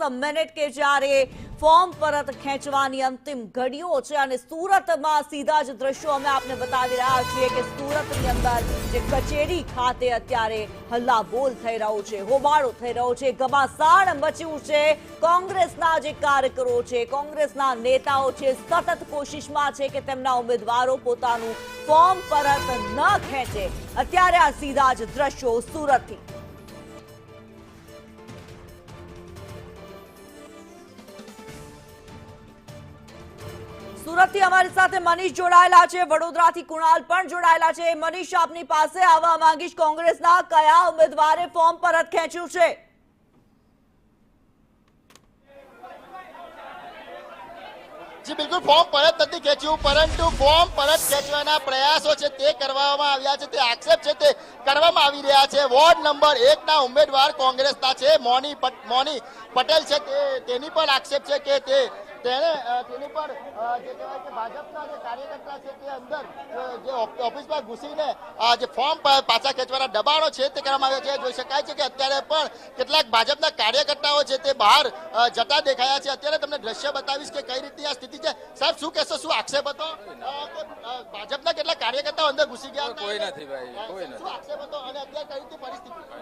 Minute કે જ્યારે form પરત ખેંચવાની અંતિમ ઘડીઓ છે અને સુરતમાં સીધા જ દ્રશ્યો અમે આપને બતાવી રહ્યા છીએ કે સુરતની અંદર જે કચેરી ખાતે અત્યારે હલ્લાબોલ થઈ રહ્યો છે, હોબાળો થઈ રહ્યો છે, ઘમાસાણ મચ્યું છે। કોંગ્રેસના જે કાર્યકરો છે, કોંગ્રેસના નેતાઓ છે, સતત કોશિશમાં છે કે તેમના ઉમેદવારો પોતાનું ફોર્મ પરત ન ખેંચે। અત્યારે આ સીધા જ દ્રશ્યો સુરતથી। સુરતથી અમારી સાથે મનીષ જોડાયેલા છે, વડોદરાથી કુણાલ પણ જોડાયેલા છે। મનીષ, આપની પાસે આવવા માંગીશ, કોંગ્રેસના કયા ઉમેદવારે ફોર્મ પરત ખેંચ્યું છે? જી બિલકુલ, ફોર્મ પરત નથી ખેંચ્યું, પરંતુ ફોર્મ પરત ખેંચવાના પ્રયાસો છે તે કરવામાં આવ્યા છે, તે આક્ષેપ છે તે કરવામાં આવી રહ્યા છે। વોર્ડ નંબર 1 ના ઉમેદવાર કોંગ્રેસના છે, મોની પટેલ છે, તેની પણ આક્ષેપ છે કે તેની પર જે કહેવાય કે ભાજપના જે કાર્યકર્તા છે તે અંદર જે ઓફિસમાં ઘૂસીને જે ફોર્મ પાછા ખેંચવાના દબાણો છે તે કરવામાં આવ્યા છે। જોઈ શકાય છે કે અત્યારે પણ કેટલાક ભાજપના કાર્યકર્તાઓ છે તે બહાર જતા દેખાયા છે। અત્યારે તમને દ્રશ્ય બતાવીશ કે કઈ રીતની આ સ્થિતિ છે। સાહેબ, શું કહેશો, શું આક્ષેપ હતો કે ભાજપના કેટલા કાર્યકર્તાઓ અંદર ઘૂસી ગયા? કોઈ નથી ભાઈ, કોઈ નથી। શું આક્ષેપ હતો અને અત્યારે કઈ રીતની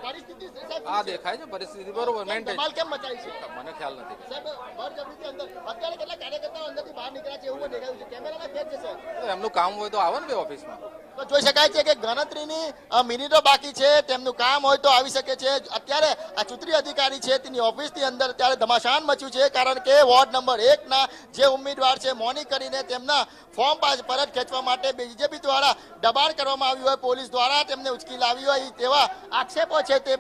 પરિસ્થિતિ સાહેબ આ દેખાય છે પરિસ્થિતિ બરોબર મેન્ટેન ધમાલ કેમ મચાઈ છે? મને ખ્યાલ નથી સાહેબ, બળજબરીથી અંદર અત્યારે કેટલા કાર્યકર્તાઓ અંદરથી બહાર નીકળ્યા છે એવું પણ દેખાયું છે। કેમેરાના કેદ છે સાહેબ? એમનું કામ હોય તો આવે ને ભાઈ ઓફિસમાં। તો જોઈ શકાય છે કે ગણતરીની મિનિટો બાકી છે, તેમનું કામ હોય તો આવી શકે છે। અત્યારે આ ચૂંટણી અધિકારી છે તેની ઓફિસની અંદર અત્યારે ધમાસાન મચ્યું છે, કારણ કે વોર્ડ નંબર 1 ના જે ઉમેદવાર છે મોની કરીને તેમના ફોર્મ પરત ખેંચવા માટે બીજેપી દ્વારા દબાણ કરવામાં આવ્યું હોય, પોલીસ દ્વારા તેમને ઉચકી લાવી હોય તેવા આક્ષેપો છે તે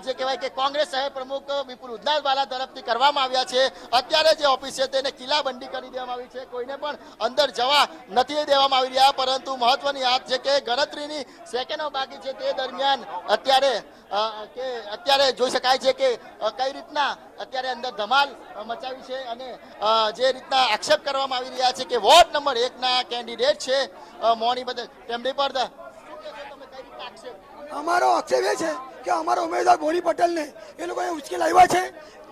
જે કહેવાય કે કોંગ્રેસ શહેર પ્રમુખ વિપુલ ઉદનાવાલા તરફથી કરવામાં આવ્યા છે। અત્યારે જે ઓફિસ છે તેને કિલ્લાબંધી કરી દેવામાં આવી છે, કોઈને પણ અંદર જવા નથી દેવામાં આવી રહ્યા। પરંતુ મહત્વની વાત છે કે ગણતરીની સેકન્ડો બાકી છે, તે દરમિયાન અત્યારે જોઈ શકાય છે કે કઈ રીતના અત્યારે અંદર ધમાલ મચાવી છે અને જે રીતના આક્ષેપ કરવામાં આવી રહ્યા છે કે વોર્ડ નંબર 1 ના કેન્ડિડેટ છે મોની બદલ તેમની પર અમારો આક્ષેપ એ છે કે અમારા ઉમેદવાર મોની પટેલને એ લોકોએ ઉચકી લાવ્યા છે,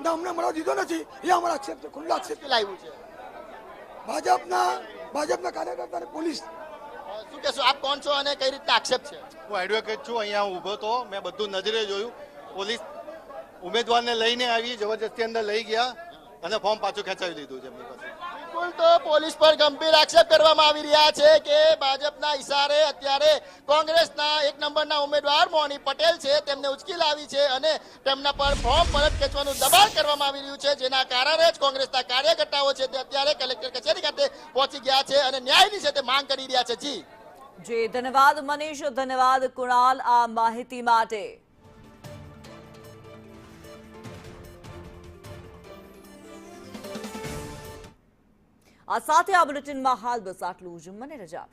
અમને મળવા દીધો નથી, એ અમારો આક્ષેપ છે, ખુલ્લો આક્ષેપ લાવ્યું છે ભાજપના કાર્યકર્તા અને પોલીસ। શું કહેશો, આપ કોણ છો અને કઈ રીતના આક્ષેપ છે? હું એડવોકેટ છું, અહીંયા હું ઊભો તો મેં બધું નજરે જોયું। પોલીસ ઉમેદવારને લઈને આવી, જબરજસ્તી અંદર લઈ ગયા અને ફોર્મ પાછું ખેંચાવી લીધું છે એમની પાસે। બિલકુલ, તો પોલીસ પર ગંભીર આક્ષેપ કરવામાં આવી રહ્યા છે કે ભાજપના ઇશારે અત્યારે કોંગ્રેસના 1 નંબરના ઉમેદવાર મોની પટેલ છે તેમને ઉચકી લાવી છે અને તેમના પર ફોર્મ પરત ખેંચવાનું દબાણ કરવામાં આવી રહ્યું છે, જેના કારણે જ કોંગ્રેસના કાર્યકર્તાઓ છે તે અત્યારે કલેક્ટર કચેરી ખાતે પહોંચી ગયા છે અને ન્યાયની છે તે માંગ કરી રહ્યા છે। જી ધન્યવાદ મનીષ, ધન્યવાદ કુણાલ આ માહિતી માટે। આ સાથે આ બુલેટિનમાં હાલ બસ આટલું જ, મને રજા।